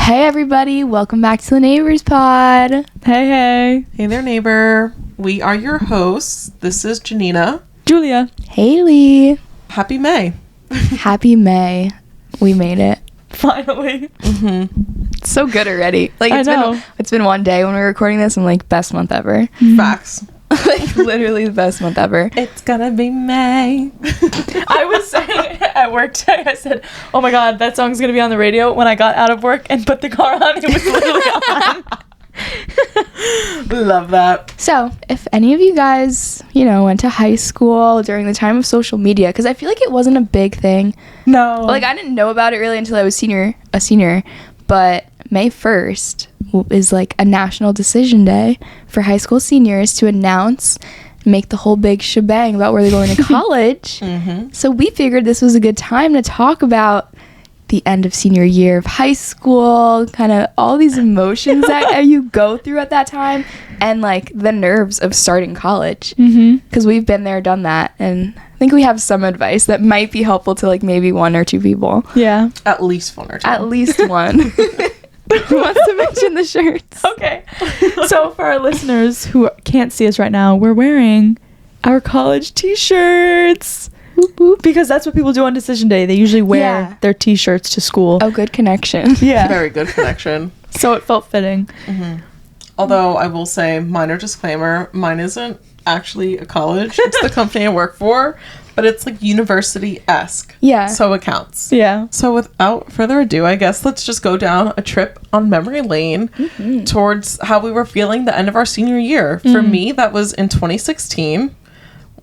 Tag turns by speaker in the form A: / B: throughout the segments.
A: Hey everybody, welcome back to the Neighbors Pod.
B: Hey.
C: Hey there, neighbor. We are your hosts. This is Janina.
B: Julia.
A: Hailey.
C: Happy May.
A: Happy May. We made it.
B: Finally.
A: It's so good already. Like it's been one day when we were recording this. I'm like, best month ever.
C: Facts.
A: Like literally the best month ever.
C: It's gonna be May.
B: I was saying at work today, I said, oh my god, that song's gonna be on the radio when I got out of work and put the car on. It was literally on.
C: Love that.
A: So, if any of you guys, went to high school during the time of social media, because I feel like it wasn't a big thing.
B: No.
A: Like, I didn't know about it really until I was a senior. But May 1st is like a national decision day for high school seniors to announce, make the whole big shebang about where they're going to college. So we figured this was a good time to talk about the end of senior year of high school, kind of all these emotions that you go through at that time, and like the nerves of starting college, because we've been there, done that, and I think we have some advice that might be helpful to like maybe one or two people.
B: Yeah.
C: At least one or two.
A: At least one. Who wants to mention the shirts?
B: Okay. So for our listeners who can't see us right now, we're wearing our college t-shirts. Boop, boop. Because that's what people do on decision day. They usually wear their t-shirts to school.
A: Oh, good connection.
B: Yeah.
C: Very good connection.
B: So it felt fitting.
C: Although I will say, minor disclaimer, mine isn't actually a college. It's the company I work for, but it's like university-esque.
A: Yeah.
C: So it counts.
B: Yeah.
C: So without further ado, I guess let's just go down a trip on memory lane towards how we were feeling the end of our senior year. For me, that was in 2016.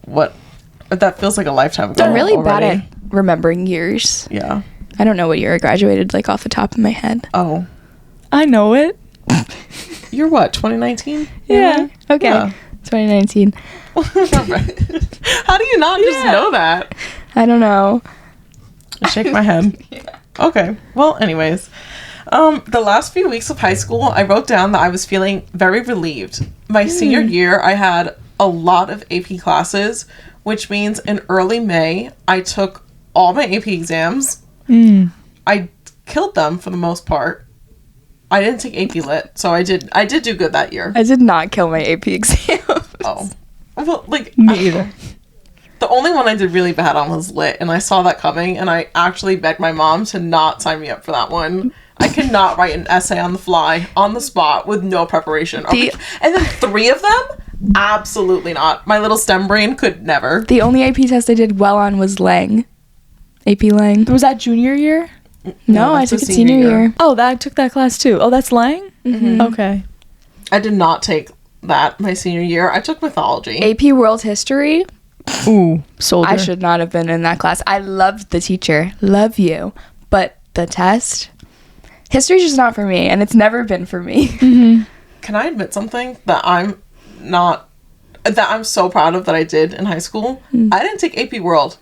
C: That feels like a lifetime ago.
A: I'm really
C: already.
A: bad at remembering years.
C: Yeah.
A: I don't know what year I graduated, like off the top of my head.
C: Oh.
B: I know it.
C: You're what, 2019?
B: Yeah.
A: Okay.
C: Yeah.
A: 2019.
C: How do you not just know that?
A: I don't know.
C: I shake my head. Okay. Well, anyways. The last few weeks of high school, I wrote down that I was feeling very relieved. My senior year, I had a lot of AP classes, which means in early May, I took all my AP exams. I killed them for the most part. I didn't take AP Lit, so I did do good that year.
A: I did not kill my AP exam.
C: Oh. Well, like...
B: Me either.
C: The only one I did really bad on was Lit, and I saw that coming, and I actually begged my mom to not sign me up for that one. I could not write an essay on the fly, on the spot, with no preparation. And then 3 of them? Absolutely not. My little STEM brain could never.
A: The only AP test I did well on was Lang. AP Lang.
B: Was that junior year?
A: No, I took it senior year.
B: Oh, I took that class too. Oh, that's Lang? Okay.
C: I did not take that my senior year. I took mythology.
A: AP World History.
B: Ooh, soldier.
A: I should not have been in that class. I loved the teacher. Love you. But the test? History's just not for me, and it's never been for me.
C: Can I admit something that I'm so proud of that I did in high school? I didn't take AP World.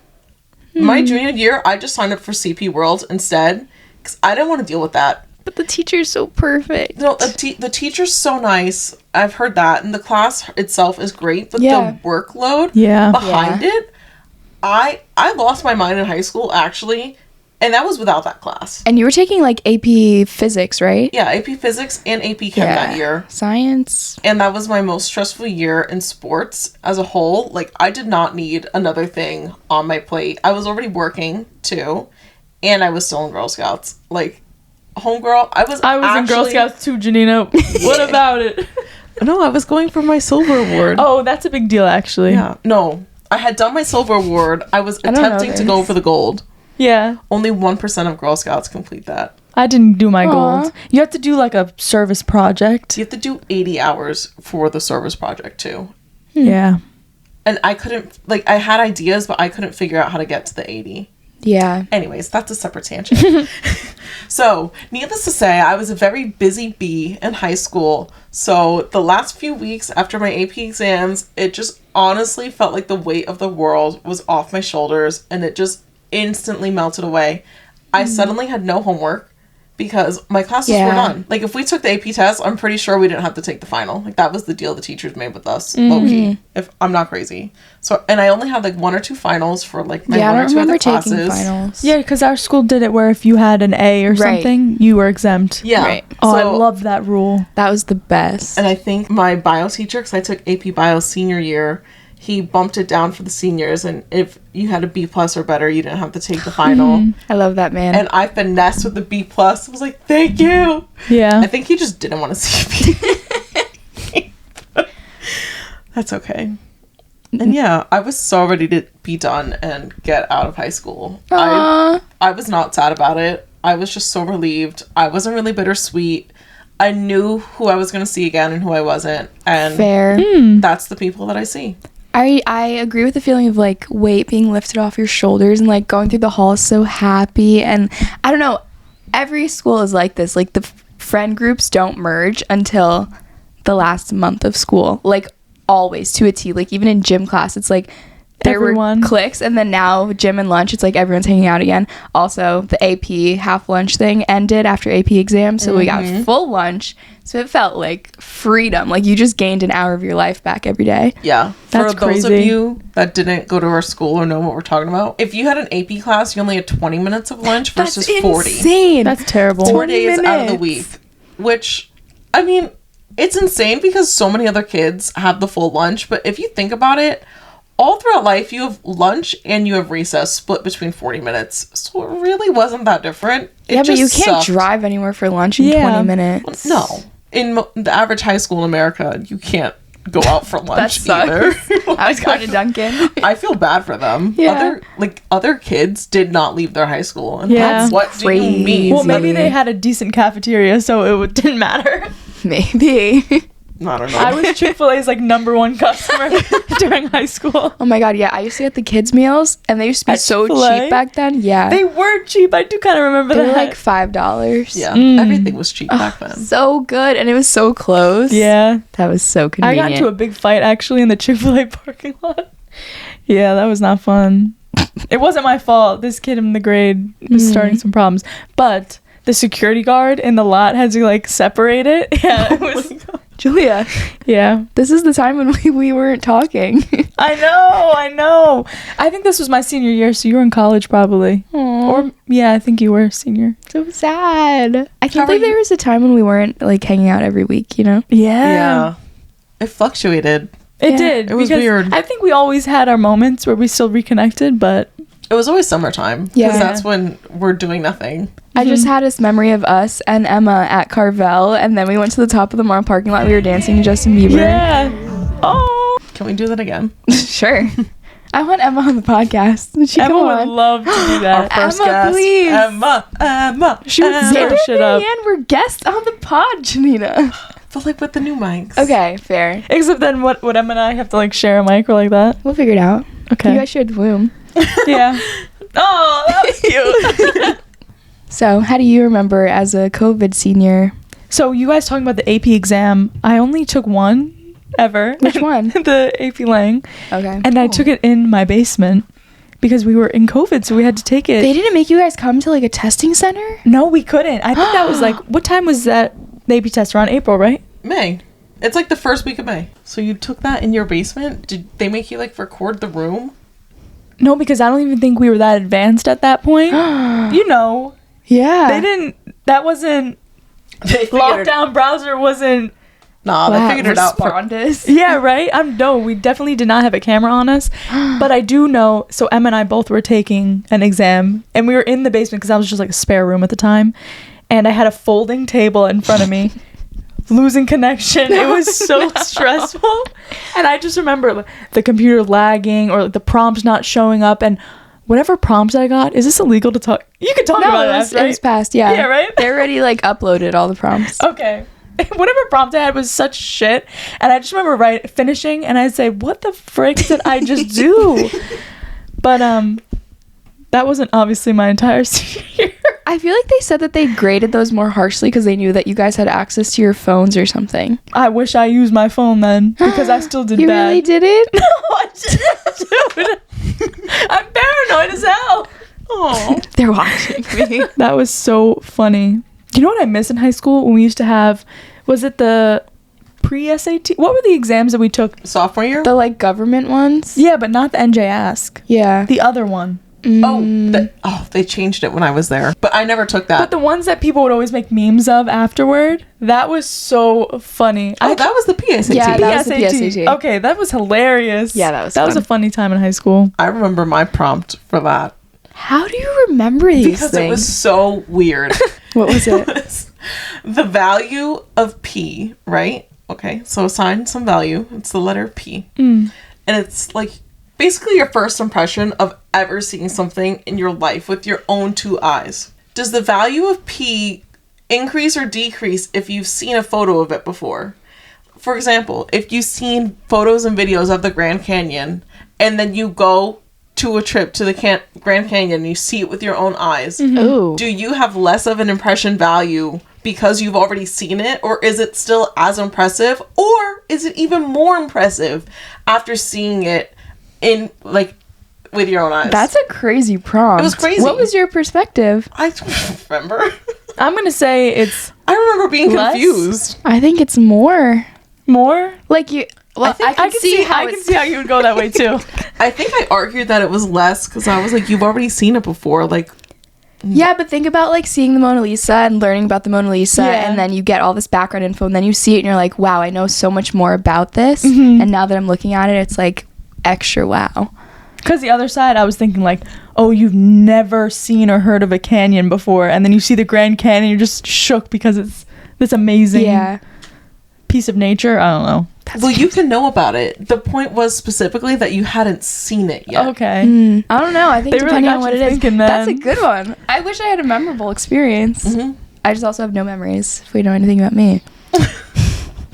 C: My junior year, I just signed up for CP World instead, because I didn't want to deal with that.
A: But the teacher's so perfect.
C: No, the teacher's so nice. I've heard that. And the class itself is great. But the workload behind it, I lost my mind in high school, actually. And that was without that class.
A: And you were taking, like, AP Physics, right?
C: Yeah, AP Physics and AP Chem that year.
A: Science.
C: And that was my most stressful year in sports as a whole. Like, I did not need another thing on my plate. I was already working, too. And I was still in Girl Scouts. Like... Homegirl, I was
B: in Girl Scouts too, Janina. What about it?
C: No, I was going for my silver award.
B: Oh, that's a big deal, actually.
C: Yeah. No, I had done my silver award. I was attempting to go for the gold.
B: Yeah.
C: Only 1% of Girl Scouts complete that.
B: I didn't do my gold. You have to do like a service project.
C: You have to do 80 hours for the service project too.
B: Yeah.
C: And I couldn't, I had ideas, but I couldn't figure out how to get to the 80.
A: Yeah.
C: Anyways, that's a separate tangent. So, needless to say, I was a very busy bee in high school. So, the last few weeks after my AP exams, it just honestly felt like the weight of the world was off my shoulders, and it just instantly melted away. I suddenly had no homework. because my classes were done. Like, if we took the AP test, I'm pretty sure we didn't have to take the final. Like, that was the deal the teachers made with us, low-key, if I'm not crazy. So, and I only had, like, 1 or 2 finals for, like, my 1 or 2 other classes.
A: Taking finals.
B: Yeah, because our school did it where if you had an A or something, you were exempt.
C: Yeah.
A: Right.
B: Oh, I love that rule.
A: That was the best.
C: And I think my bio teacher, because I took AP Bio senior year, he bumped it down for the seniors, and if you had a B+ or better, you didn't have to take the final.
A: I love that, man.
C: And I finessed with the B+. I was like, thank you.
B: Yeah.
C: I think he just didn't want to see me. That's okay. And yeah, I was so ready to be done and get out of high school. I was not sad about it. I was just so relieved. I wasn't really bittersweet. I knew who I was going to see again and who I wasn't. And
A: fair.
C: That's the people that I see.
A: I agree with the feeling of like weight being lifted off your shoulders and like going through the halls so happy. And I don't know, every school is like this. Like the friend groups don't merge until the last month of school. Like always, to a T. Like even in gym class, it's like there were cliques, and then now gym and lunch, it's like everyone's hanging out again. Also, the AP half lunch thing ended after AP exam, so we got full lunch. So it felt like freedom. Like you just gained an hour of your life back every day.
C: Yeah.
B: That's
C: For those of you that didn't go to our school or know what we're talking about, if you had an AP class, you only had 20 minutes of lunch versus
A: That's
C: 40.
A: Insane.
B: That's terrible.
C: 4 days
A: minutes.
C: out of the week. Which, I mean, it's insane because so many other kids have the full lunch. But if you think about it, all throughout life, you have lunch and you have recess split between 40 minutes. So it really wasn't that different.
A: But you can't drive anywhere for lunch in 20 minutes.
C: No. In the average high school in America, you can't go out for lunch either.
A: I was going to Dunkin'.
C: I feel bad for them.
A: Yeah.
C: Other kids did not leave their high school. And
B: Yeah.
C: what do you mean?
B: Well, maybe they had a decent cafeteria, so it didn't matter.
A: Maybe.
C: I don't know.
B: I was Chick-fil-A's like #1 customer during high school.
A: Oh my god, yeah. I used to get the kids' meals, and they used to be
B: At
A: so
B: Chick-fil-A?
A: cheap back then. Yeah.
B: They were cheap. I do kind of remember
A: They
B: that.
A: were like $5.
C: Yeah, everything was cheap back then.
A: So good, and it was so close.
B: Yeah.
A: That was so convenient.
B: I got into a big fight actually in the Chick-fil-A parking lot. Yeah, that was not fun. It wasn't my fault. This kid in the grade was starting some problems. But the security guard in the lot had to like separate it. Yeah, it was...
A: Julia,
B: Yeah.
A: this is the time when we weren't talking.
B: I know. I think this was my senior year, so you were in college probably. Or, yeah, I think you were a senior.
A: So sad. I can't believe there was a time when we weren't like hanging out every week, you know?
C: Yeah. It fluctuated.
B: It
A: Yeah.
B: did.
C: It was
B: because
C: weird.
B: I think we always had our moments where we still reconnected, but...
C: It was always summertime. Because
A: Yeah.
C: that's when we're doing nothing.
A: I just had this memory of us and Emma at Carvel, and then we went to the top of the mall parking lot. We were dancing to Justin Bieber.
B: Yeah. Oh.
C: Can we do that again?
A: Sure. I want Emma on the podcast. Would she
B: Emma
A: come
B: would
A: on?
B: love to do that.
C: First
A: Emma,
C: guest.
A: please.
C: Emma.
B: She would
A: Xander
B: zip
A: and
B: shit up.
A: Marianne were guests on the pod, Janina.
C: But like with the new mics.
A: Okay, fair.
B: Except then would Emma and I have to like share a mic or like that?
A: We'll figure it out.
B: Okay.
A: You guys shared the room.
B: Yeah. Oh, that was cute.
A: So, how do you remember as a COVID senior?
B: So you guys talking about the AP exam? I only took one ever.
A: Which one?
B: The AP Lang.
A: Okay.
B: And I took it in my basement because we were in COVID, so we had to take it.
A: They didn't make you guys come to like a testing center?
B: No, we couldn't. I think that was like, what time was that? The AP test around April, right?
C: May. It's like the first week of May. So you took that in your basement? Did they make you like record the room?
B: No, because I don't even think we were that advanced at that point. You know,
A: Yeah.
B: they didn't. That wasn't
C: They figured
B: lockdown. Browser wasn't.
C: Nah, they figured it out.
A: Respondus.
B: Yeah, right. No, we definitely did not have a camera on us. But I do know. So Emma and I both were taking an exam, and we were in the basement because I was just like a spare room at the time, and I had a folding table in front of me. Losing connection. It was so stressful. And I just remember the computer lagging or the prompts not showing up, and whatever prompts I got. Is this illegal to talk? You can talk about
A: it was passed, yeah.
B: Yeah, right?
A: They already like uploaded all the prompts.
B: Okay. Whatever prompt I had was such shit. And I just remember finishing and I'd say, what the frick did I just do? But that wasn't obviously my entire senior year.
A: I feel like they said that they graded those more harshly because they knew that you guys had access to your phones or something.
B: I wish I used my phone then because I still did
A: You
B: bad.
A: really did it?
B: No, I didn't, dude. I'm paranoid as hell. Oh,
A: They're watching me.
B: that was so funny. You know what I miss in high school? When we used to have, was it the pre-SAT? What were the exams that we took?
C: Sophomore year?
A: The like government ones.
B: Yeah, but not the NJ Ask.
A: Yeah.
B: The other one.
C: They changed it when I was there. But I never took that.
B: But the ones that people would always make memes of afterward, that was so funny.
C: that was the PSAT.
A: Yeah, that was the PSAT.
B: Okay, that was hilarious.
A: Yeah, that was
B: That was
A: fun.
B: a funny time in high school.
C: I remember my prompt for that.
A: How do you remember these
C: Because
A: things?
C: it was so weird.
A: What was it?
C: was the value of P, right? Okay, so assign some value. It's the letter P. And it's like basically your first impression of ever seeing something in your life with your own two eyes. Does the value of P increase or decrease if you've seen a photo of it before? For example, if you've seen photos and videos of the Grand Canyon and then you go to a trip to the Grand Canyon and you see it with your own eyes,
A: Ooh.
C: do you have less of an impression value because you've already seen it, or is it still as impressive, or is it even more impressive after seeing it in like with your own eyes?
A: That's a crazy prompt.
C: It was crazy.
A: What was your perspective?
C: I don't remember.
B: I'm going to say it's
C: I remember being
B: Less?
C: confused.
A: I think it's more.
B: more.
A: Like you. Well, I can see how
B: I can see how you would go that way too.
C: I think I argued that it was less because I was like, you've already seen it before. Like,
A: Yeah, but think about like seeing the Mona Lisa and learning about the Mona Lisa,
B: Yeah.
A: and then you get all this background info, and then you see it, and you're like, wow, I know so much more about this. And now that I'm looking at it, it's like extra wow.
B: Because the other side, I was thinking like, oh, you've never seen or heard of a canyon before, and then you see the Grand Canyon, you're just shook because it's this amazing piece of nature. I don't know.
C: well, you can know about it. The point was specifically that you hadn't seen it yet.
B: Okay.
A: I don't know. I think
B: They really
A: depending
B: got
A: on what
B: you
A: it is,
B: thinking
A: that's a
B: then.
A: good one. I wish I had a memorable experience. I just also have no memories. If we know anything about me,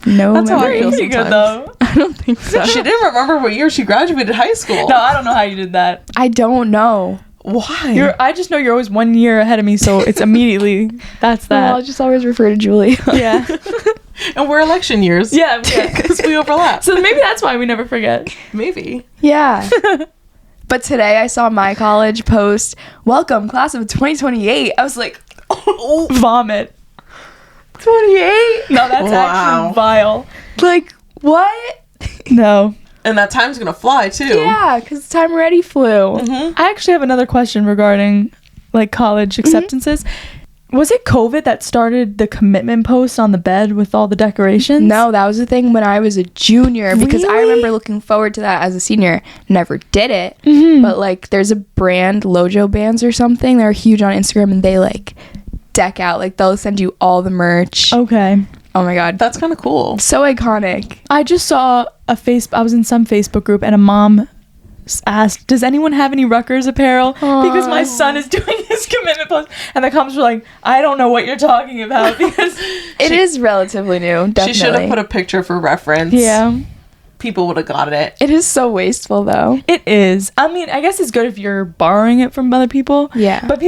A: no
C: That's how I
A: memories.
C: feel
B: Pretty good
C: sometimes.
B: though.
A: I don't think so.
C: She didn't remember what year she graduated high school.
B: No, I don't know how you did that.
A: I don't know.
C: Why?
B: I just know you're always 1 year ahead of me, so it's immediately that's
A: Well, I'll
B: that.
A: just always refer to Julie.
B: Yeah.
C: And we're election years.
B: yeah.
C: Because we overlap.
B: So maybe that's why we never forget.
C: Maybe.
A: Yeah. But today I saw my college post, welcome class of 2028. I was like,
B: Oh, vomit.
A: 28?
B: No, that's
C: Wow.
B: actually vile.
A: Like, what?
B: No.
C: And that time's going to fly, too.
A: Yeah, because time already flew.
B: I actually have another question regarding like college acceptances. Was it COVID that started the commitment post on the bed with all the decorations?
A: No, that was the thing when I was a junior, because I
B: Really?
A: remember looking forward to that as a senior. Never did it. But like there's a brand, Lojo Bands or something. They're huge on Instagram, and they like deck out. Like they'll send you all the merch.
B: Okay.
A: Oh my god.
C: That's kind of cool.
A: So iconic.
B: I just saw I was in some Facebook group and a mom asked, does anyone have any Rutgers apparel? Because my son is doing his commitment post. And the comments were like, I don't know what you're talking about because
A: It is relatively new, definitely.
C: She should have put a picture for reference.
B: yeah,
C: People would have got it.
A: It is so wasteful though.
B: it is. I mean, I guess it's good if you're borrowing it from other people.
A: Yeah.
B: But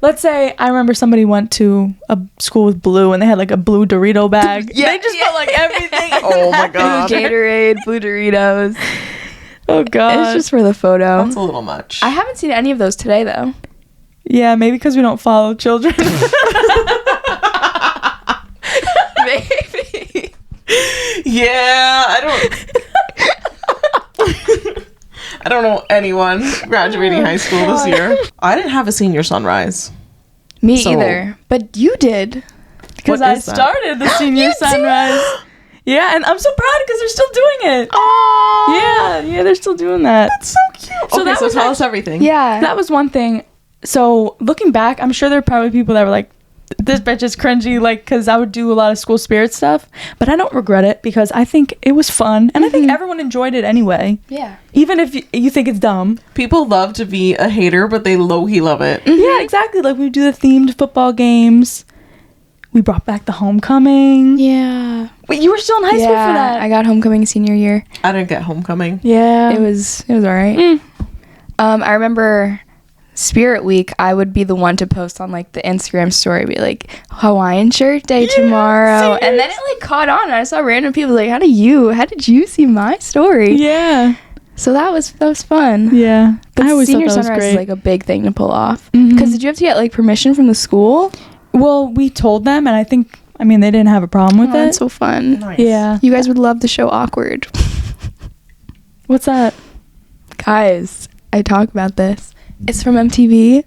B: let's say I remember somebody went to a school with blue and they had like a blue Dorito bag.
A: Yeah,
B: They just
A: yeah.
B: put like everything.
C: Oh my
A: Blue
C: god.
A: Gatorade, blue Doritos.
B: Oh god.
A: It's just for the photo.
C: That's a little much.
A: I haven't seen any of those today though.
B: Yeah, maybe because we don't follow children.
A: Maybe.
C: Yeah, I don't know anyone graduating high school this year. I didn't have a senior sunrise.
A: Me
C: So-
A: either. But you did.
B: Because
C: What
B: I
C: is that?
B: started the senior
A: You did?
B: sunrise. Yeah, and I'm so proud because they're still doing it.
A: Oh.
B: Yeah, they're still doing that.
C: That's so cute.
B: So
C: Okay,
B: that
C: so
B: was
C: tell us everything.
A: Yeah.
B: That was one thing. So looking back, I'm sure there are probably people that were like, this bitch is cringy, like, because I would do a lot of school spirit stuff. But I don't regret it because I think it was fun. And I think everyone enjoyed it anyway.
A: Yeah.
B: Even if you think it's dumb.
C: People love to be a hater, but they low-key love it.
B: Yeah, exactly. Like we do the themed football games. We brought back the homecoming.
A: Yeah.
B: Wait, you were still in high school for that.
A: I got homecoming senior year.
C: I didn't get homecoming.
B: Yeah.
A: It was all right. I remember Spirit Week, I would be the one to post on like the Instagram story, be like Hawaiian shirt day tomorrow, and then it like caught on. And I saw random people like, how did you see my story?
B: Yeah.
A: So that was fun.
B: Yeah.
A: But
B: I always
A: senior
B: thought that was
A: sunrise
B: great.
A: is like a big thing to pull off. Because did you have to get like permission from the school?
B: Well, we told them, and I mean, they didn't have a problem with it.
A: That's so fun.
C: Nice.
B: Yeah.
A: You guys would love the show Awkward.
B: What's that?
A: Guys, I talk about this. It's from MTV.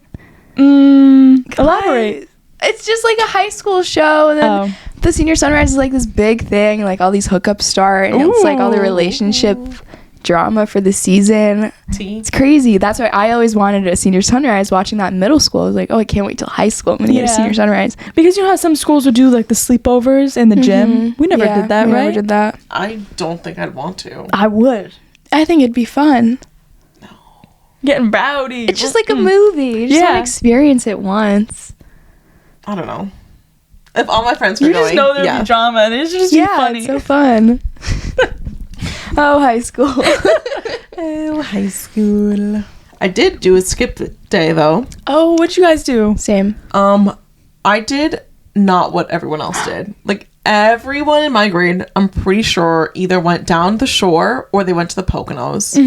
B: Elaborate.
A: It's just like a high school show, and then the senior sunrise is like this big thing, like all these hookups start, and it's like all the relationship drama for the season. It's crazy. That's why I always wanted a senior sunrise. Watching that in middle school, I was like, oh, I can't wait till high school. I'm gonna get a senior sunrise.
B: Because you know how some schools would do like the sleepovers in the gym. We never did that,
A: we
B: right?
A: Never did that.
C: I don't think I'd want to.
B: I would.
A: I think it'd be fun.
B: Getting rowdy.
A: It's just like a movie. You just want to experience it once.
C: I don't know. If all my friends were
B: you
C: going,
B: just know there'd be drama, and it's just be funny.
A: It's so fun. Oh, high school.
C: Oh, high school. I did do a skip day though.
B: Oh, what'd you guys do?
A: Same.
C: I did not what everyone else did. Like everyone in my grade, I'm pretty sure either went down the shore or they went to the Poconos.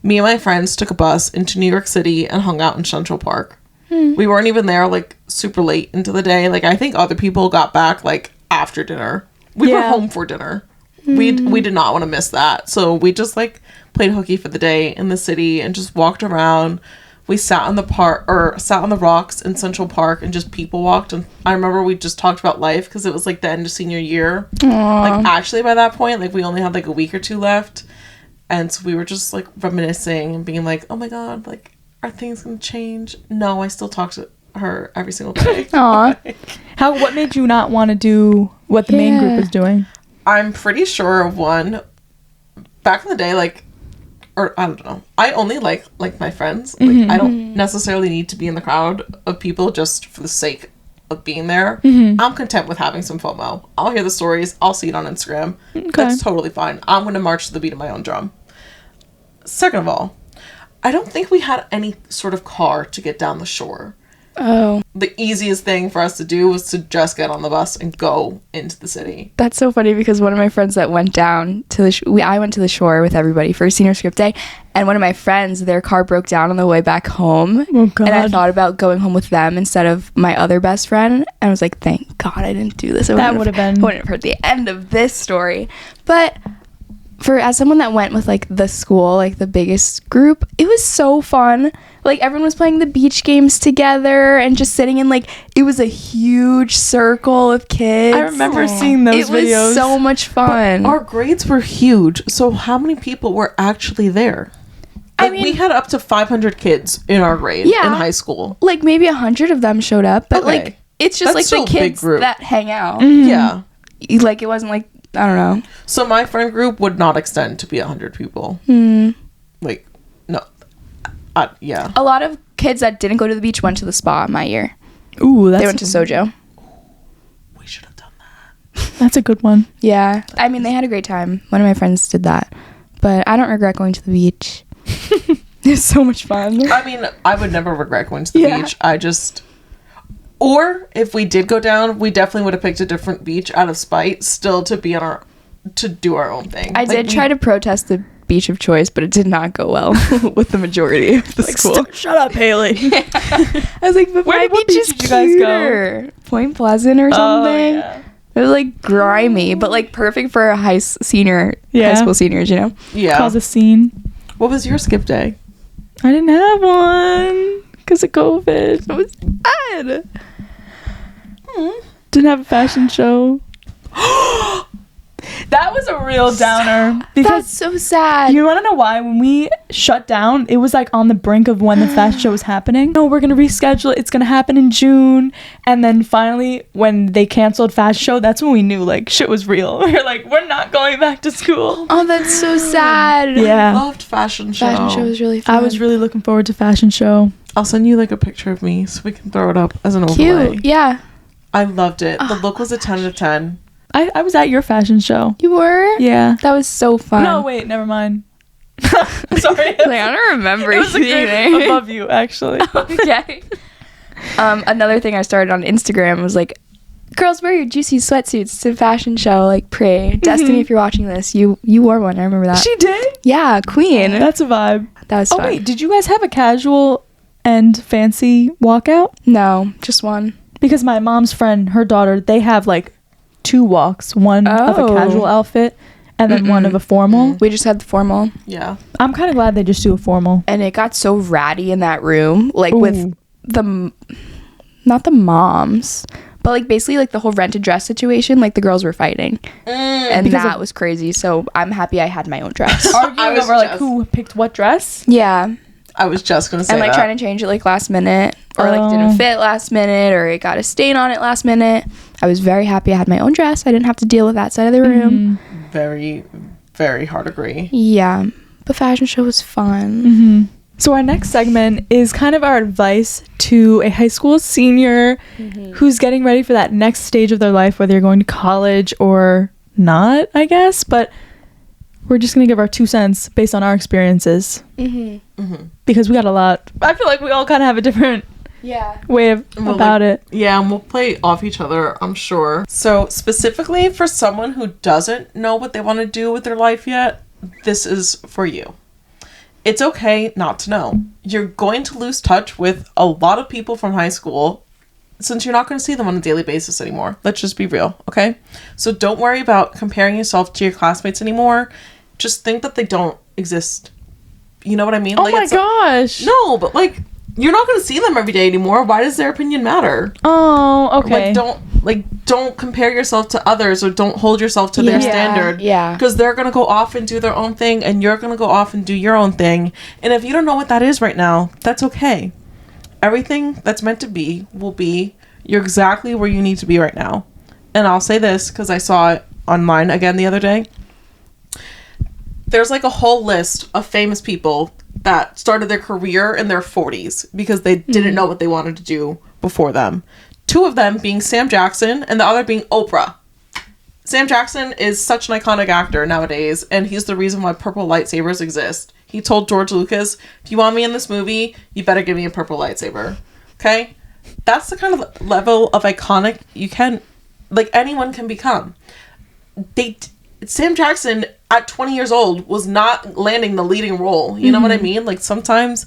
C: Me and my friends took a bus into New York City and hung out in Central Park. We weren't even there like super late into the day. Like I think other people got back like after dinner. We were home for dinner. We did not want to miss that. So we just like played hooky for the day in the city and just walked around. We sat on the rocks in Central Park and just people walked. And I remember we just talked about life because it was like the end of senior year. Like actually by that point, like we only had like a week or two left. And so we were just like reminiscing and being like, oh my God, like are things gonna change? No, I still talk to her every single day.
A: Aw.
B: What made you not want to do what the main group was doing?
C: I'm pretty sure one back in the day, like, or I don't know. I only like my friends. Like I don't necessarily need to be in the crowd of people just for the sake of being there. I'm content with having some FOMO. I'll hear the stories. I'll see it on Instagram. Okay. That's totally fine. I'm gonna march to the beat of my own drum. Second of all, I don't think we had any sort of car to get down the shore.
A: Oh.
C: The easiest thing for us to do was to just get on the bus and go into the city.
A: That's so funny because one of my friends that went down to the I went to the shore with everybody for senior script day, and one of my friends, their car broke down on the way back home.
B: Oh, God. And
A: I thought about going home with them instead of my other best friend, and I was like, thank God I didn't do this.
B: That would have been...
A: I wouldn't have heard the end of this story. But as someone that went with like the school, like the biggest group, it was so fun. Like everyone was playing the beach games together and just sitting in like, it was a huge circle of kids.
B: I remember seeing those videos.
A: It was so much fun.
C: But our grades were huge. So how many people were actually there? Like, I mean, we had up to 500 kids in our grade in high school.
A: Like maybe 100 of them showed up, but like it's just like the kids that hang out.
C: Yeah.
A: Like it wasn't like, I don't know.
C: So my friend group would not extend to be 100 people. Like, no. Yeah.
A: A lot of kids that didn't go to the beach went to the spa my year.
B: Ooh,
A: they went to Sojo.
C: We should have done that.
B: That's a good one.
A: Yeah. I mean, they had a great time. One of my friends did that. But I don't regret going to the beach. It was so much fun.
C: I mean, I would never regret going to the beach. Or if we did go down, we definitely would have picked a different beach out of spite, still to be to do our own thing.
A: I did try to protest the beach of choice, but it did not go well with the majority of the school.
B: Shut up, Hailey.
A: I was like, but my beach is
B: did you guys go?
A: Point Pleasant or something.
B: Yeah.
A: It was like grimy, but like perfect for a high school seniors, you know?
C: Yeah.
B: Cause a scene.
C: What was your skip day?
B: I didn't have one because of COVID.
A: It was bad.
B: Didn't have a fashion show. That was a real downer. Because
A: that's so sad.
B: You want to know why? When we shut down, it was like on the brink of when the fashion show was happening. No, we're going to reschedule it. It's going to happen in June. And then finally, when they canceled fashion show, that's when we knew like shit was real. We were like, we're not going back to school.
A: Oh, that's so sad.
B: Yeah.
C: I loved fashion show.
A: Fashion show was really fun.
B: I was really looking forward to fashion show.
C: I'll send you like a picture of me so we can throw it up as an overlay.
A: Cute. Yeah.
C: I loved it. The look was a 10 out of 10.
B: I was at your fashion show.
A: You were?
B: Yeah.
A: That was so fun.
B: No, wait, never mind. Sorry.
A: Like, I don't remember
B: it was
A: anything.
B: Above you, actually.
A: Okay. Another thing I started on Instagram was like, girls, wear your juicy sweatsuits to fashion show. Like, pray. Destiny, if you're watching this, you wore one. I remember that.
B: She did?
A: Yeah, queen.
B: That's a vibe.
A: That was fun.
B: Oh, wait, did you guys have a casual and fancy walkout?
A: No, just one.
B: because my mom's friend, her daughter, they have like 2 walks, one of a casual outfit and then one of a formal.
A: We just had the formal.
C: Yeah.
B: I'm kind of glad they just do a formal.
A: And it got so ratty in that room, like with not the moms, but like basically like the whole rented dress situation, like the girls were fighting. And that was crazy. So I'm happy I had my own dress.
B: Arguing over like who picked what dress.
A: Yeah.
C: I was just gonna say
A: and like
C: that.
A: trying to change it like last minute, or like didn't fit last minute, or it got a stain on it last minute. I was very happy I had my own dress. I didn't have to deal with that side of the room.
C: Very, very hard agree.
A: Yeah, but fashion show was fun.
B: So our next segment is kind of our advice to a high school senior who's getting ready for that next stage of their life, whether you're going to college or not, I guess. But we're just going to give our 2 cents based on our experiences. Because we got a lot. I feel like we all kind of have a different way of about it.
C: Yeah, and we'll play off each other, I'm sure. So specifically for someone who doesn't know what they want to do with their life yet, this is for you. It's okay not to know. You're going to lose touch with a lot of people from high school since you're not going to see them on a daily basis anymore. Let's just be real, okay? So don't worry about comparing yourself to your classmates anymore. Just think that they don't exist. You know what I mean?
B: Oh my gosh.
C: No, but like, you're not going to see them every day anymore. Why does their opinion matter?
B: Oh, okay.
C: Don't compare yourself to others, or don't hold yourself to their standard.
A: Yeah.
C: Because they're going to go off and do their own thing, and you're going to go off and do your own thing. And if you don't know what that is right now, that's okay. Everything that's meant to be will be. You're exactly where you need to be right now. And I'll say this because I saw it online again the other day. There's like a whole list of famous people that started their career in their 40s because they didn't know what they wanted to do before them. 2 of them being Sam Jackson and the other being Oprah. Sam Jackson is such an iconic actor nowadays, and he's the reason why purple lightsabers exist. He told George Lucas, if you want me in this movie, you better give me a purple lightsaber. Okay? That's the kind of level of iconic you can, like, anyone can become. Sam Jackson at 20 years old was not landing the leading role. You know what I mean? Like, sometimes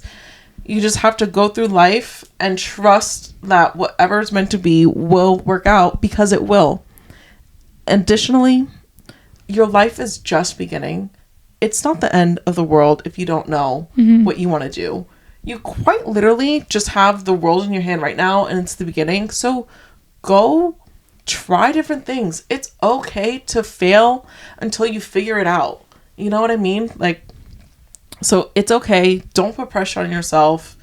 C: you just have to go through life and trust that whatever it's meant to be will work out, because it will. Additionally, your life is just beginning. It's not the end of the world if you don't know what you want to do. You quite literally just have the world in your hand right now, and it's the beginning. So go try different things. It's okay to fail until you figure it out. You know what I mean? Like, so it's okay. Don't put pressure on yourself.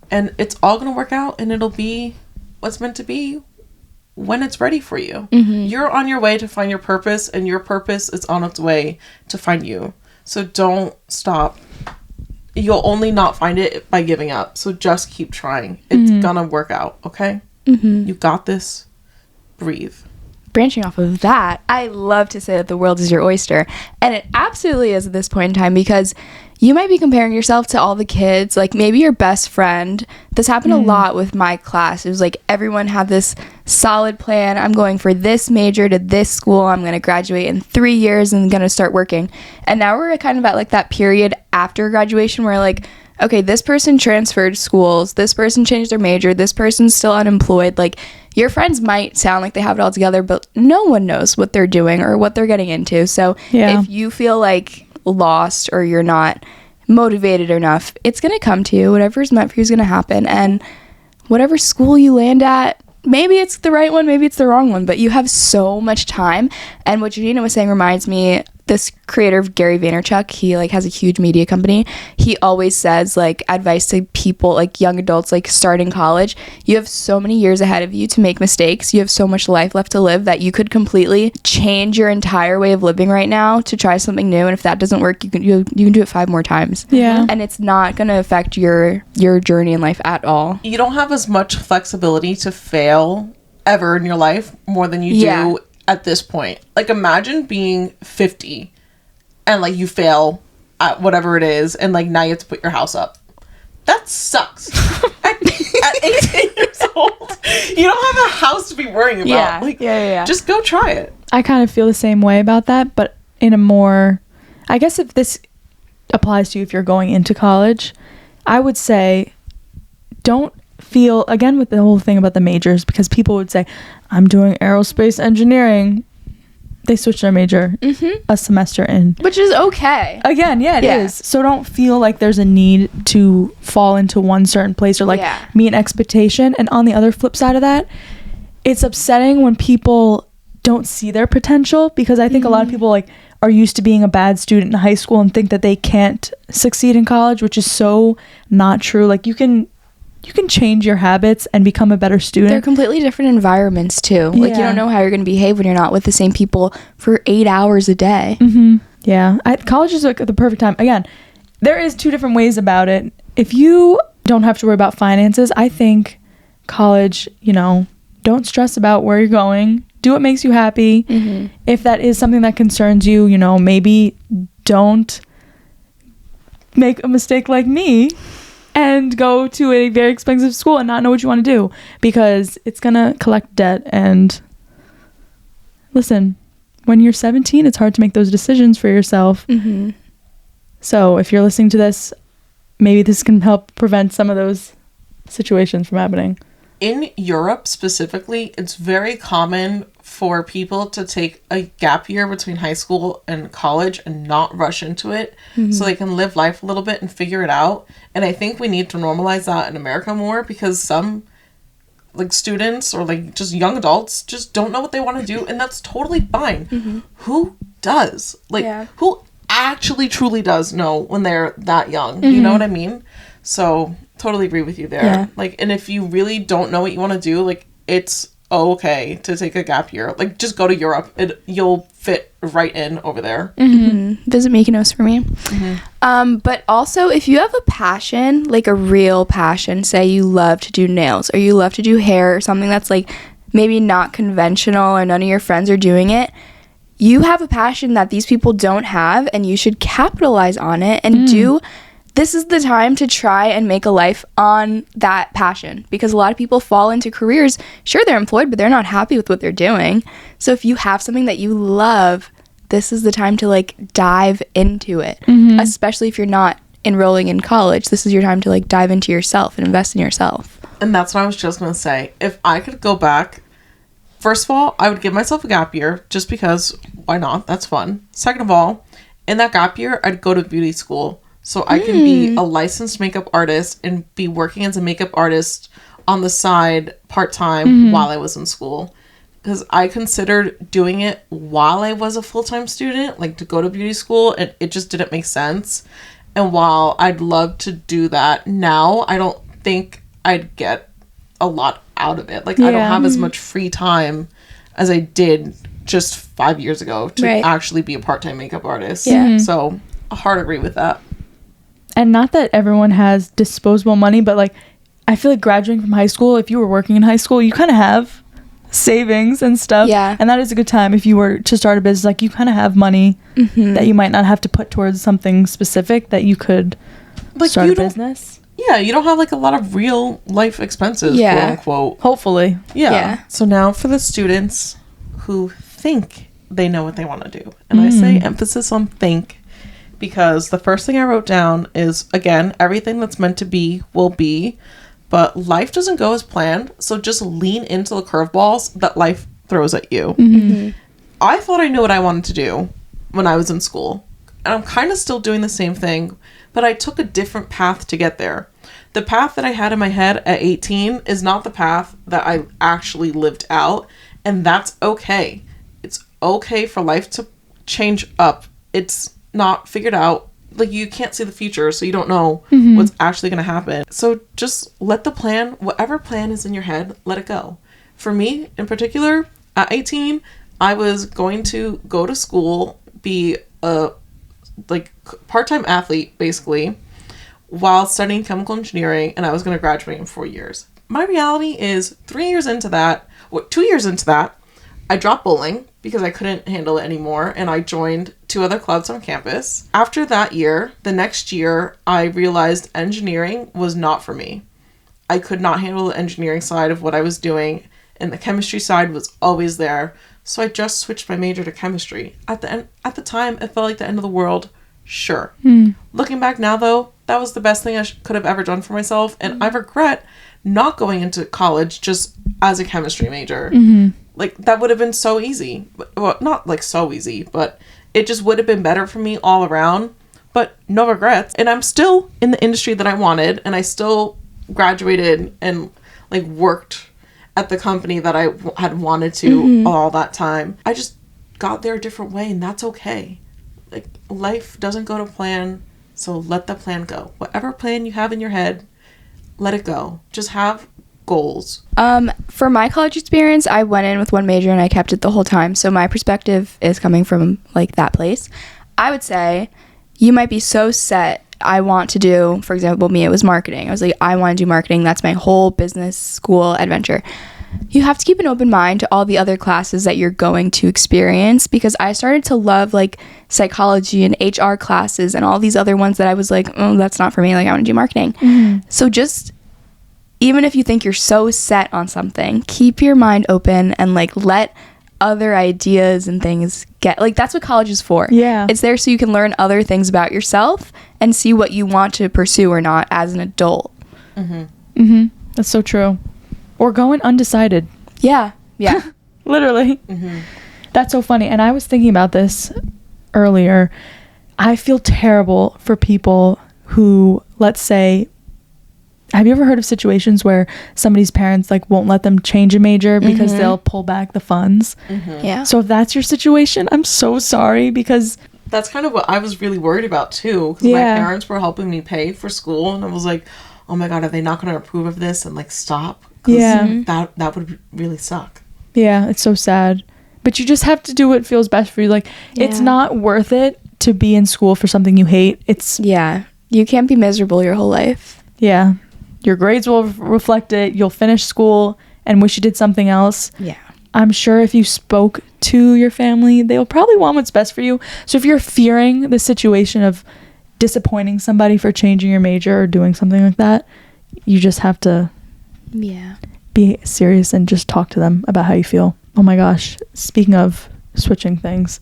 C: And it's all going to work out, and it'll be what's meant to be when it's ready for you. You're on your way to find your purpose, and your purpose is on its way to find you. So don't stop. You'll only not find it by giving up. So just keep trying. It's gonna work out, okay? You got this. Breathe.
A: Branching off of that, I love to say that the world is your oyster. And it absolutely is at this point in time, because you might be comparing yourself to all the kids, like maybe your best friend. This happened a lot with my class. It was like everyone had this solid plan. I'm going for this major to this school. I'm going to graduate in 3 years and going to start working. And now we're kind of at like that period after graduation where like, okay, this person transferred schools, this person changed their major, this person's still unemployed. Like, your friends might sound like they have it all together, but no one knows what they're doing or what they're getting into. So if you feel like lost or you're not motivated enough, it's going to come to you. Whatever's meant for you is going to happen. And whatever school you land at, maybe it's the right one, maybe it's the wrong one, but you have so much time. And what Janina was saying reminds me, this creator of Gary Vaynerchuk, he like has a huge media company. He always says like advice to people, like young adults, like starting college. You have so many years ahead of you to make mistakes. You have so much life left to live that you could completely change your entire way of living right now to try something new. And if that doesn't work, you can do it 5 more times. Yeah. And it's not going to affect your journey in life at all.
C: You don't have as much flexibility to fail ever in your life more than you do at this point. Like, imagine being 50 and like you fail at whatever it is, and like now you have to put your house up. That sucks. at 18 years old, you don't have a house to be worrying about. Just go try it.
B: I kind of feel the same way about that, but in a more, I guess if this applies to you if you're going into college, I would say don't feel, again, with the whole thing about the majors, because people would say, I'm doing aerospace engineering. They switch their major a semester in.
A: Which is okay.
B: Again, it is. So don't feel like there's a need to fall into one certain place or like meet an expectation. And on the other flip side of that, it's upsetting when people don't see their potential, because I think a lot of people like are used to being a bad student in high school and think that they can't succeed in college, which is so not true. Like you can change your habits and become a better student.
A: They're completely different environments too. Like you don't know how you're going to behave when you're not with the same people for 8 hours a day.
B: Yeah. College is like the perfect time. Again, there is two different ways about it. If you don't have to worry about finances, I think college, don't stress about where you're going. Do what makes you happy. If that is something that concerns you, maybe don't make a mistake like me and go to a very expensive school and not know what you want to do, because it's gonna collect debt. And listen, when you're 17, it's hard to make those decisions for yourself. So if you're listening to this, maybe this can help prevent some of those situations from happening.
C: In Europe specifically, it's very common for people to take a gap year between high school and college and not rush into it, so they can live life a little bit and figure it out. And I think we need to normalize that in America more, because some like students or like just young adults just don't know what they want to do, and that's totally fine. Who does? Who actually truly does know when they're that young? You know what I mean? So totally agree with you there. Like, and if you really don't know what you want to do, like, it's okay to take a gap year. Like, just go to Europe. You'll fit right in over there.
A: Visit Mykonos for me. But also, if you have a passion, like a real passion, say you love to do nails or you love to do hair or something that's like maybe not conventional or none of your friends are doing it, you have a passion that these people don't have, and you should capitalize on it and this is the time to try and make a life on that passion, because a lot of people fall into careers, sure, they're employed, but they're not happy with what they're doing. So if you have something that you love, this is the time to like dive into it, especially if you're not enrolling in college. This is your time to like dive into yourself and invest in yourself.
C: And that's what I was just going to say. If I could go back, first of all, I would give myself a gap year, just because why not? That's fun. Second of all, in that gap year, I'd go to beauty school. So I can be a licensed makeup artist and be working as a makeup artist on the side part-time while I was in school. Because I considered doing it while I was a full-time student, like to go to beauty school, and it just didn't make sense. And while I'd love to do that now, I don't think I'd get a lot out of it. Like, I don't have as much free time as I did just 5 years ago to actually be a part-time makeup artist. So I hard agree with that.
B: And not that everyone has disposable money, but like I feel like graduating from high school, if you were working in high school, you kind of have savings and stuff. And that is a good time if you were to start a business. Like, you kind of have money that you might not have to put towards something specific, that you could like start a business.
C: Yeah, you don't have like a lot of real life expenses, quote unquote.
B: Hopefully.
C: Yeah. So now for the students who think they know what they want to do. And I say emphasis on think, because the first thing I wrote down is, again, everything that's meant to be will be, but life doesn't go as planned. So just lean into the curveballs that life throws at you. I thought I knew what I wanted to do when I was in school, and I'm kind of still doing the same thing, but I took a different path to get there. The path that I had in my head at 18 is not the path that I actually lived out, and that's okay. It's okay for life to change up. It's not figured out. Like, you can't see the future, so you don't know what's actually going to happen. So just let the plan, whatever plan is in your head, let it go. For me in particular, at 18, I was going to go to school, be a like part-time athlete basically, while studying chemical engineering, and I was going to graduate in 4 years. My reality is 2 years into that, I dropped bowling because I couldn't handle it anymore, and I joined 2 other clubs on campus. After that year, the next year, I realized engineering was not for me. I could not handle the engineering side of what I was doing, and the chemistry side was always there. So I just switched my major to chemistry. At the time, it felt like the end of the world. Sure. Looking back now, though, that was the best thing I could have ever done for myself, and I regret not going into college just as a chemistry major. Like, that would have been so easy. Well, not like so easy, but it just would have been better for me all around. But no regrets. And I'm still in the industry that I wanted, and I still graduated and like worked at the company that I had wanted to all that time. I just got there a different way, and that's okay. Like, life doesn't go to plan, so let the plan go. Whatever plan you have in your head, let it go. Just have goals.
A: For my college experience, I went in with one major and I kept it the whole time. So my perspective is coming from like that place. I would say you might be so set. I want to do, for example, me, it was marketing. I was like, I want to do marketing. That's my whole business school adventure. You have to keep an open mind to all the other classes that you're going to experience, because I started to love like psychology and HR classes and all these other ones that I was like, oh, that's not for me. Like, I want to do marketing. So just, even if you think you're so set on something, keep your mind open and like let other ideas and things get, like, that's what college is for.
B: Yeah.
A: It's there so you can learn other things about yourself and see what you want to pursue or not as an adult.
B: That's so true. Or going undecided.
A: Yeah.
B: Literally. That's so funny. And I was thinking about this earlier. I feel terrible for people who, let's say, have you ever heard of situations where somebody's parents like won't let them change a major because they'll pull back the funds?
A: Yeah.
B: So if that's your situation, I'm so sorry, because
C: That's kind of what I was really worried about too, because my parents were helping me pay for school, and I was like, oh my god, are they not going to approve of this and like stop? 'Cause that would really suck.
B: Yeah, it's so sad. But you just have to do what feels best for you. Like, it's not worth it to be in school for something you hate. It's
A: you can't be miserable your whole life.
B: Your grades will reflect it. You'll finish school and wish you did something else. I'm sure if you spoke to your family, they'll probably want what's best for you. So if you're fearing the situation of disappointing somebody for changing your major or doing something like that, you just have to be serious and just talk to them about how you feel. Oh my gosh, speaking of switching things,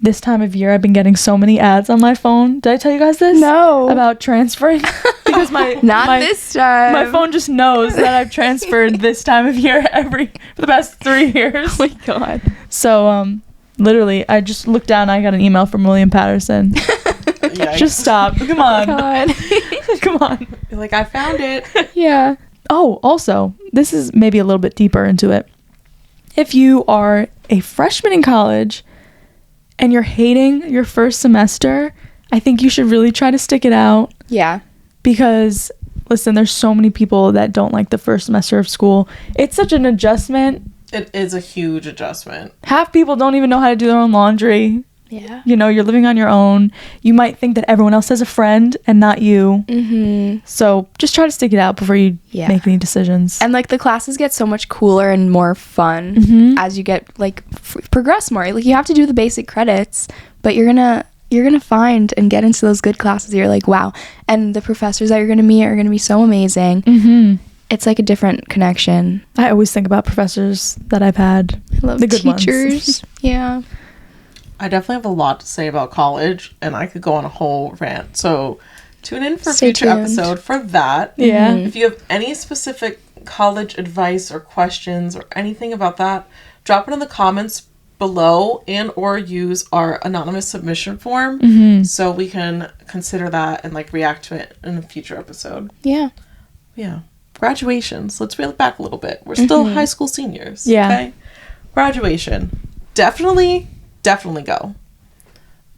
B: this time of year I've been getting so many ads on my phone. Did I tell you guys this?
A: No.
B: About transferring? Because
A: this time.
B: My phone just knows that I've transferred this time of year for the past 3 years.
A: Oh my god.
B: So literally I just looked down and I got an email from William Patterson. Just stop. Come on.
A: God.
B: Come on.
C: You're like, I found it.
A: Yeah.
B: Oh, also, this is maybe a little bit deeper into it. If you are a freshman in college and you're hating your first semester, I think you should really try to stick it out.
A: Yeah.
B: Because, listen, there's so many people that don't like the first semester of school. It's such an adjustment.
C: It is a huge adjustment.
B: Half people don't even know how to do their own laundry.
A: Yeah.
B: You know, you're living on your own. You might think that everyone else has a friend and not you. So just try to stick it out before you make any decisions.
A: And like the classes get so much cooler and more fun as you get like progress more. Like you have to do the basic credits, but you're gonna find and get into those good classes. You're like, wow. And the professors that you're gonna meet are gonna be so amazing. It's like a different connection.
B: I always think about professors that I've had.
A: I love
B: the good
A: teachers. Yeah.
C: I definitely have a lot to say about college, and I could go on a whole rant. So tune in for a future episode for that.
B: Yeah.
C: If you have any specific college advice or questions or anything about that, drop it in the comments below and or use our anonymous submission form so we can consider that and like react to it in a future episode.
A: Yeah.
C: Graduations. Let's reel it back a little bit. We're still high school seniors.
B: Yeah.
C: Okay. Graduation. Definitely go.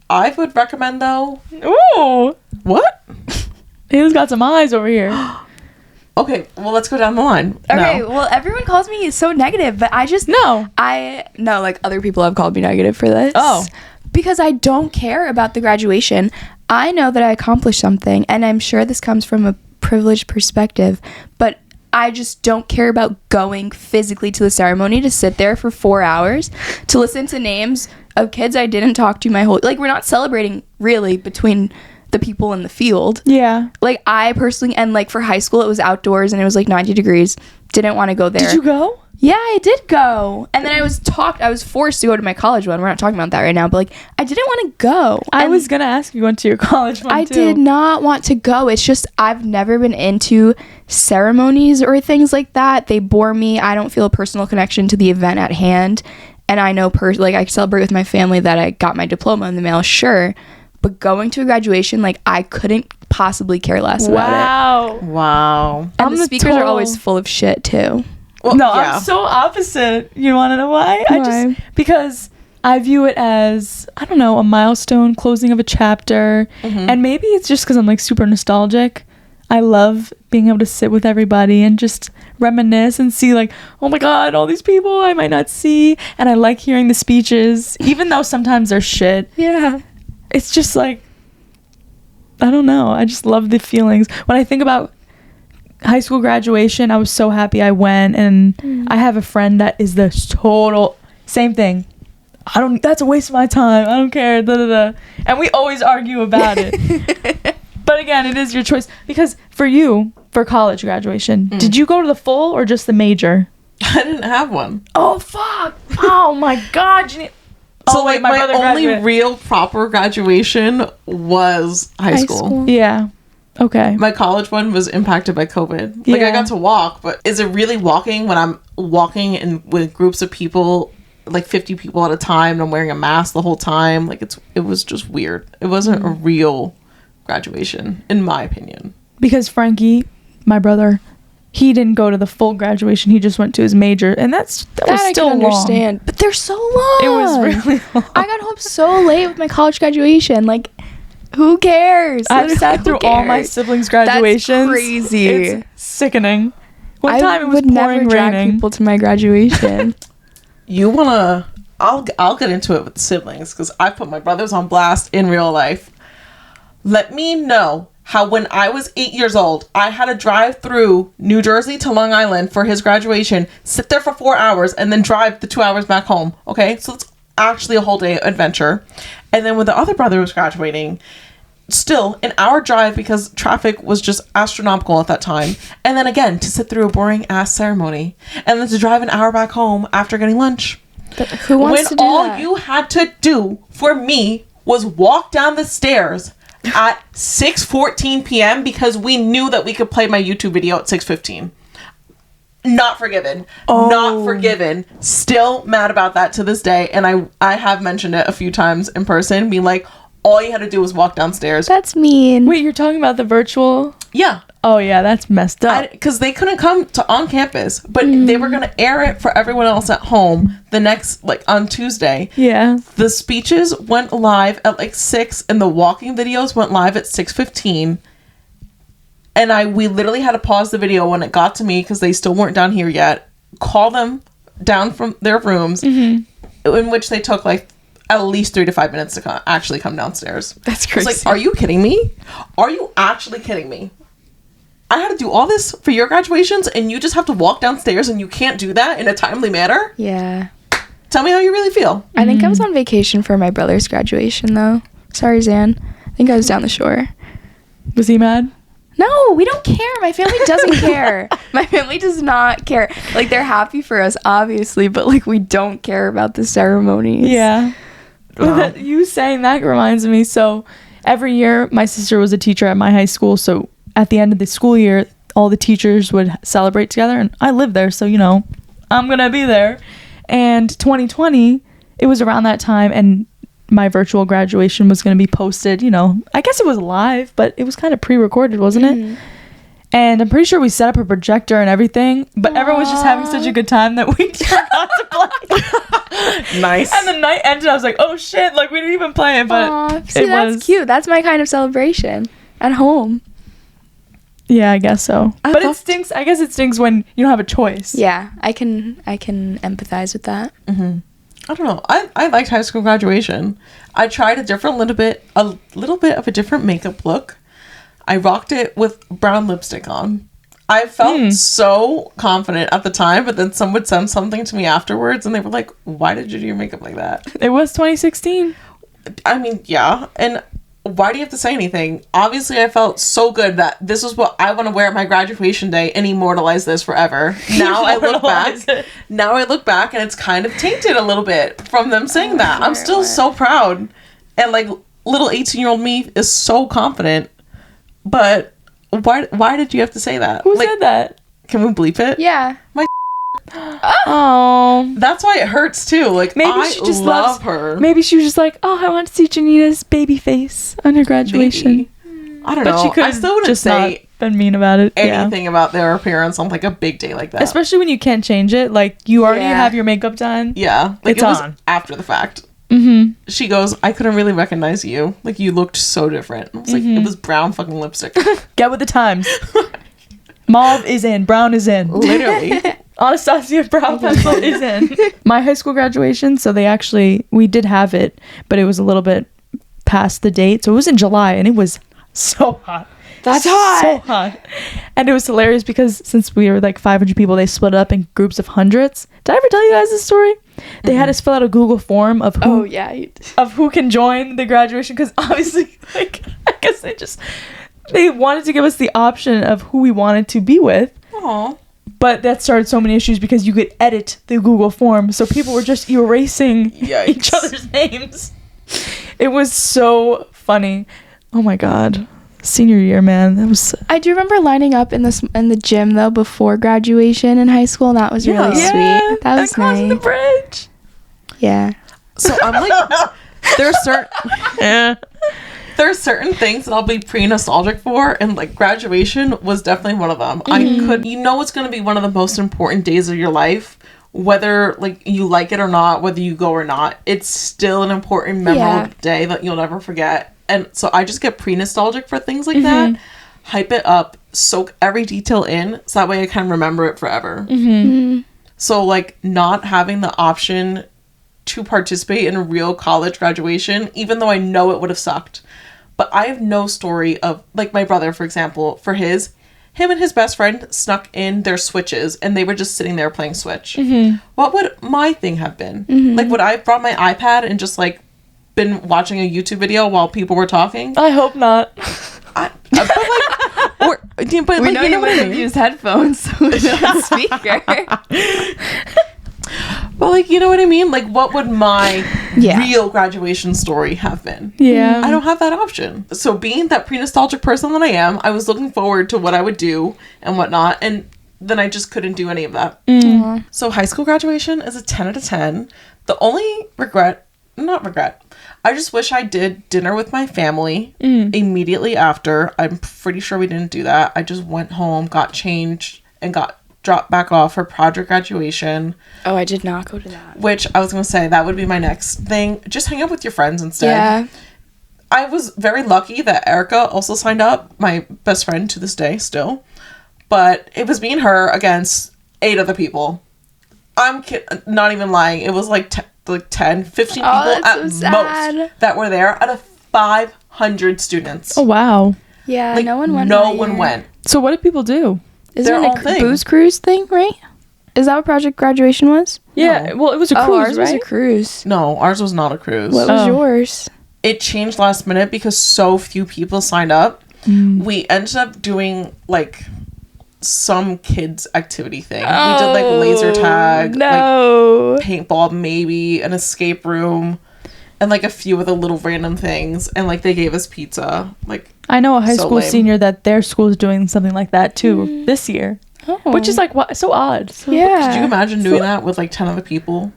C: I would recommend though.
B: Ooh.
C: What?
B: He's got some eyes over here.
C: Okay, well, let's go down the line.
A: Okay, well, everyone calls me so negative, but I just...
B: No,
A: like, other people have called me negative for this.
B: Oh.
A: Because I don't care about the graduation. I know that I accomplished something, and I'm sure this comes from a privileged perspective, but I just don't care about going physically to the ceremony to sit there for 4 hours to listen to names of kids I didn't talk to my whole... Like, we're not celebrating, really, between the people in the field.
B: Yeah.
A: Like, I personally... And, like, for high school, it was outdoors, and it was, like, 90 degrees. Didn't want to go there.
B: Did you go?
A: Yeah, I did go. And then I was forced to go to my college one. We're not talking about that right now, but, like, I didn't want to go.
B: I was going to ask you went to your college one,
A: I did not want to go. It's just I've never been into ceremonies or things like that, they bore me. I don't feel a personal connection to the event at hand. And I know like I celebrate with my family that I got my diploma in the mail, sure, but going to a graduation, like, I couldn't possibly care less about it.
C: Wow.
A: And the speakers are always full of shit too.
B: Well, no, yeah. I'm so opposite. You want to know why?
A: Why?
B: Because I view it as, I don't know, a milestone, closing of a chapter. And maybe it's just because I'm like super nostalgic. I love being able to sit with everybody and just reminisce and see like, oh my God, all these people I might not see. And I like hearing the speeches, even though sometimes they're shit.
A: Yeah.
B: It's just like, I don't know. I just love the feelings. When I think about high school graduation, I was so happy I went. And I have a friend that is the total same thing. That's a waste of my time. I don't care. Da, da, da. And we always argue about it. But again, it is your choice. Because for you, for college graduation, did you go to the full or just the major?
C: I didn't have one.
B: Oh, fuck. Oh, my God. Janina.
C: So, like, my only real proper graduation was high school.
B: Yeah. Okay.
C: My college one was impacted by COVID. Like, I got to walk, but is it really walking when I'm walking with groups of people, like 50 people at a time, and I'm wearing a mask the whole time? Like, it was just weird. It wasn't a real graduation, in my opinion.
B: Because Frankie, my brother, he didn't go to the full graduation. He just went to his major, and that was still
A: I can understand.
B: long.
A: But they're so long.
B: It was really long.
A: I got home so late with my college graduation. Like, who cares?
B: I've sat through all my siblings' graduations.
A: That's crazy.
B: It's sickening. One
A: I
B: time it was
A: would never drag people to my graduation.
C: You wanna? I'll get into it with siblings because I put my brothers on blast in real life. Let me know how when I was 8 years old, I had to drive through New Jersey to Long Island for his graduation, sit there for 4 hours, and then drive the 2 hours back home. Okay, so it's actually a whole day adventure. And then when the other brother was graduating, still an hour drive because traffic was just astronomical at that time. And then again, to sit through a boring ass ceremony. And then to drive an hour back home after getting lunch.
A: But who wants to do
C: all
A: that?
C: You had to do for me was walk down the stairs at 6:14 p.m. because we knew that we could play my YouTube video at 6:15. Not forgiven. Not forgiven. Still mad about that to this day. And I have mentioned it a few times in person, being like, all you had to do was walk downstairs.
A: That's mean.
B: Wait, you're talking about the virtual?
C: Yeah.
B: Oh, yeah, that's messed up.
C: Because they couldn't come to on campus, but they were going to air it for everyone else at home the next, like, on Tuesday.
B: Yeah.
C: The speeches went live at, like, 6, and the walking videos went live at 6:15. And we literally had to pause the video when it got to me because they still weren't down here yet. Call them down from their rooms, in which they took, like, at least 3 to 5 minutes to actually come downstairs.
A: That's crazy.
C: It's like, are you kidding me? Are you actually kidding me? I had to do all this for your graduations, and you just have to walk downstairs, and you can't do that in a timely manner?
A: Yeah.
C: Tell me how you really feel.
A: I think I was on vacation for my brother's graduation, though. Sorry, Zan. I think I was down the shore.
B: Was he mad?
A: No, we don't care. My family doesn't care. My family does not care. Like, they're happy for us, obviously, but, like, we don't care about the ceremonies.
B: Yeah.
C: No.
B: You saying that reminds me. So every year, my sister was a teacher at my high school, so at the end of the school year, all the teachers would celebrate together, and I live there, so, you know, I'm gonna be there. And 2020, it was around that time, and my virtual graduation was gonna be posted, you know, I guess it was live, but it was kind of pre-recorded, wasn't it? And I'm pretty sure we set up a projector and everything, but everyone was just having such a good time that we forgot to play.
C: Nice.
B: And the night ended, I was like, oh shit, like we didn't even play it, but
A: See, that's cute. That's my kind of celebration at home.
B: Yeah, I guess so. But it stinks. I guess it stinks when you don't have a choice.
A: Yeah, I can empathize with that.
C: I don't know. I liked high school graduation. I tried a little bit of a different makeup look. I rocked it with brown lipstick on. I felt so confident at the time, but then someone would send something to me afterwards, and they were like, "Why did you do your makeup like that?"
B: It was 2016.
C: I mean, yeah, and why do you have to say anything? Obviously, I felt so good that this is what I want to wear at my graduation day and immortalize this forever. Now I look back, and it's kind of tainted a little bit from them saying that. I'm still so proud, and like little 18-year-old me is so confident, but Why did you have to say that?
B: Who said that?
C: Can we bleep it?
A: Yeah.
B: Oh.
C: That's why it hurts too. Like,
B: Maybe
C: I
B: she just
C: love
B: loves
C: her.
B: Maybe she was just like, oh, I want to see Janina's baby face on her graduation.
C: Maybe. I don't
B: But
C: know.
B: she could
C: I still wouldn't
B: just
C: say
B: not been mean about it.
C: anything about their appearance on like a big day like that.
B: Especially when you can't change it. Like, you already
A: Yeah.
B: have your makeup done.
C: Yeah. Like,
B: It's
C: it was
B: on.
C: after the fact.
B: Mm-hmm.
C: She goes, I couldn't really recognize you. Like, you looked so different. I was like, it was brown fucking lipstick.
B: Get with the times. Mauve is in. Brown is in.
C: Literally.
B: Anastasia Brown pencil is in. My high school graduation, so we did have it, but it was a little bit past the date. So it was in July, and it was so hot.
A: That's hot.
B: So hot. And it was hilarious because since we were like 500 people, they split up in groups of hundreds. Did I ever tell you guys this story? They had us fill out a Google form of who,
A: Oh yeah.
B: of who can join the graduation, because obviously, like, I guess they wanted to give us the option of who we wanted to be with.
C: Aw.
B: But that started so many issues because you could edit the Google form. So people were just erasing
C: Yikes.
B: each other's names. It was so funny. Oh my God. Senior year, man. That was...
A: I do remember lining up in the gym though before graduation in high school, and that was really sweet. That was
B: crossing
A: nice.
B: the bridge.
A: Yeah.
C: So I'm like, there's certain...
B: Yeah.
C: There's certain things that I'll be pre-nostalgic for, and like graduation was definitely one of them. It's going to be one of the most important days of your life, whether like you like it or not, whether you go or not. It's still an important, memorable day that you'll never forget. And so I just get pre-nostalgic for things like that, hype it up, soak every detail in, so that way I can remember it forever. So like not having the option to participate in a real college graduation, even though I know it would have sucked. But I have no story of, like my brother, for example, for him and his best friend snuck in their Switches and they were just sitting there playing Switch. What would my thing have been? Like, would I have brought my iPad and just like been watching a YouTube video while people were talking?
B: I hope not.
A: We know you would have used headphones, so no speaker.
C: But like, you know what I mean? Like, what would my real graduation story have been?
B: Yeah.
C: I don't have that option. So being that pre-nostalgic person that I am, I was looking forward to what I would do and whatnot, and then I just couldn't do any of that. So high school graduation is a 10 out of 10. The only not regret, I just wish I did dinner with my family immediately after. I'm pretty sure we didn't do that. I just went home, got changed, and got dropped back off for project graduation.
A: Oh, I did not go to that.
C: Which I was going to say, that would be my next thing. Just hang out with your friends instead.
A: Yeah.
C: I was very lucky that Erica also signed up, my best friend to this day still. But it was me and her against 8 other people. I'm not even lying. It was like 10, 15 people at most that were there out of 500 students.
B: Oh, wow.
A: Yeah,
C: Like,
A: no one went.
C: No one went.
B: So what did people do?
A: Is
C: Their
A: there
C: own thing.
A: booze cruise thing, right? Is that what project graduation was?
B: Yeah,
C: No.
B: well, it was a cruise,
A: ours
B: right?
A: was a cruise.
C: No, ours was not a cruise.
A: What was yours?
C: It changed last minute because so few people signed up. We ended up doing like some kids activity thing. We did like laser tag, like paintball, maybe an escape room, and like a few of the little random things. And like they gave us pizza. Like,
B: I know a high
C: so
B: school
C: lame.
B: senior that their school is doing something like that too this year, which is like so odd. So,
A: Yeah.
C: could you imagine doing that with like 10 other people?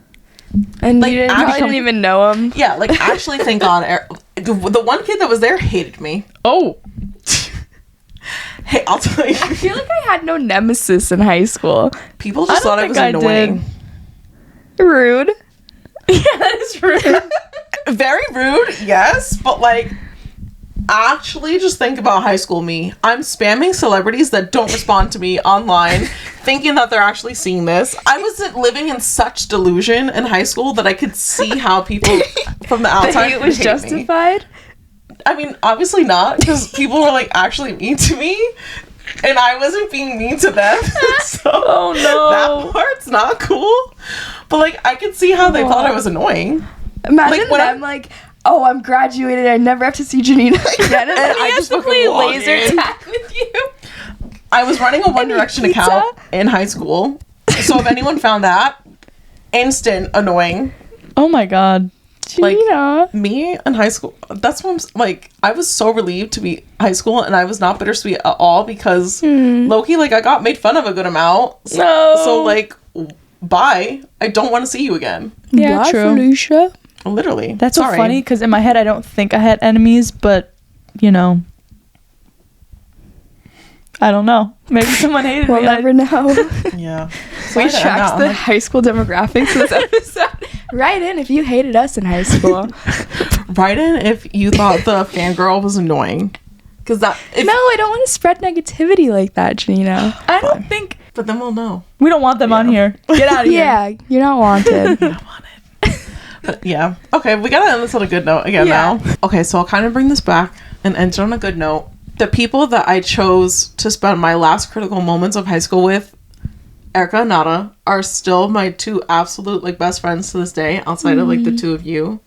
A: And
C: Like,
A: you
C: actually-
A: didn't even know him.
C: Yeah, like actually think on it. The one kid that was there hated me.
B: Oh,
C: Hey, I'll tell you.
A: I feel like I had no nemesis in high school.
C: People just thought I was
B: think I
C: annoying.
A: Rude.
B: yeah, that is rude.
C: Very rude, yes, but like actually just think about high school me. I'm spamming celebrities that don't respond to me online, thinking that they're actually seeing this. I was living in such delusion in high school that I could see how people from the outside
A: It was
C: could hate me.
A: justified.
C: I mean, obviously not, because people were like actually mean to me, and I wasn't being mean to them. So
B: Oh, no.
C: that part's not cool. But like, I could see how they thought I was annoying.
A: Imagine
C: Like, when
A: them like, oh, I'm graduated. I never have to see Janina again. And
C: I just
A: to
C: fucking
A: play
C: log
A: laser
C: in.
A: tag with you.
C: I was running a One Direction
A: pizza?
C: account in high school, so if anyone found that, instant annoying.
B: Oh my god.
A: Janina.
C: Me in high school, that's what I'm like. I was so relieved to be high school, and I was not bittersweet at all because low-key, like, I got made fun of a good amount. So like, bye. I don't want to see you again.
B: Yeah,
A: Bye,
B: true.
A: Felicia.
C: Literally.
B: That's
C: Sorry.
B: so funny because in my head I don't think I had enemies, but you know, I don't know. Maybe someone hated
A: We'll
B: me.
A: never know.
C: Yeah.
A: We
C: Sorry to end
A: tracked
C: on
A: the
C: that.
A: high school demographics this episode. Write in if you hated us in high school.
C: Write in if you thought the fangirl was annoying. Because that.
A: No, I don't want to spread negativity like that, Janina.
B: I don't think
C: But then we'll know.
B: we don't want them on here. Get out of here.
A: Yeah, you're not wanted.
C: But yeah. Okay, we gotta end this on a good note again now. Okay, so I'll kind of bring this back and end it on a good note. The people that I chose to spend my last critical moments of high school with, Erica and Nada, are still my two absolute like best friends to this day, outside of like the two of you.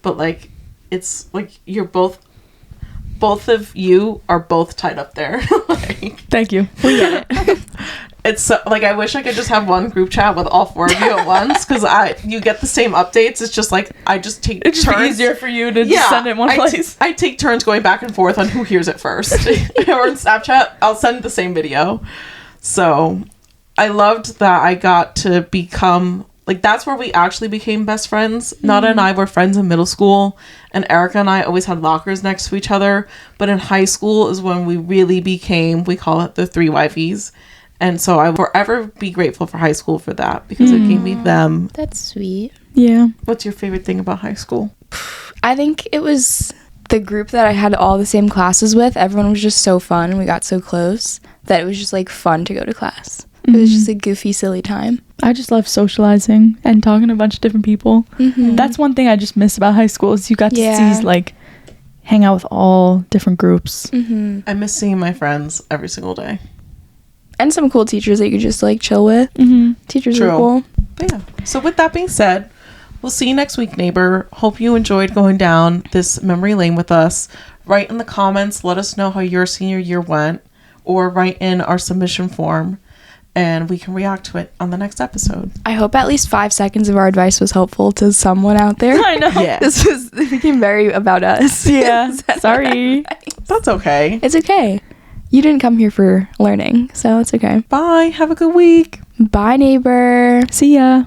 C: But like, it's like you're both of you are both tied up there. Like,
B: Thank you.
A: We get it.
C: it's so, like I wish I could just have one group chat with all four of you at once because you get the same updates. It's just like I just take
B: It'd just
C: turns.
B: be easier for you to just send it in one place.
C: I take turns going back and forth on who hears it first. Or in Snapchat, I'll send the same video. So I loved that I got to become like that's where we actually became best friends. Nada and I were friends in middle school, and Erica and I always had lockers next to each other. But in high school is when we really became, we call it the three wifeys. And so I will forever be grateful for high school for that because it gave me them.
A: That's sweet.
B: Yeah.
C: What's your favorite thing about high school?
A: I think it was the group that I had all the same classes with. Everyone was just so fun. We got so close that it was just like fun to go to class. It was just a goofy, silly time.
B: I just love socializing and talking to a bunch of different people. That's one thing I just miss about high school is you got to see like hang out with all different groups.
C: I miss seeing my friends every single day.
A: And some cool teachers that you could just like chill with. Teachers are cool.
C: But yeah. So with that being said, we'll see you next week, neighbor. Hope you enjoyed going down this memory lane with us. Write in the comments. Let us know how your senior year went. Or write in our submission form. And we can react to it on the next episode.
A: I hope at least 5 seconds of our advice was helpful to someone out there.
B: I know.
C: Yeah.
A: It became very about us.
B: Yeah. Sorry.
C: That's okay.
A: It's okay. You didn't come here for learning, so it's okay.
C: Bye. Have a good week.
A: Bye, neighbor.
B: See ya.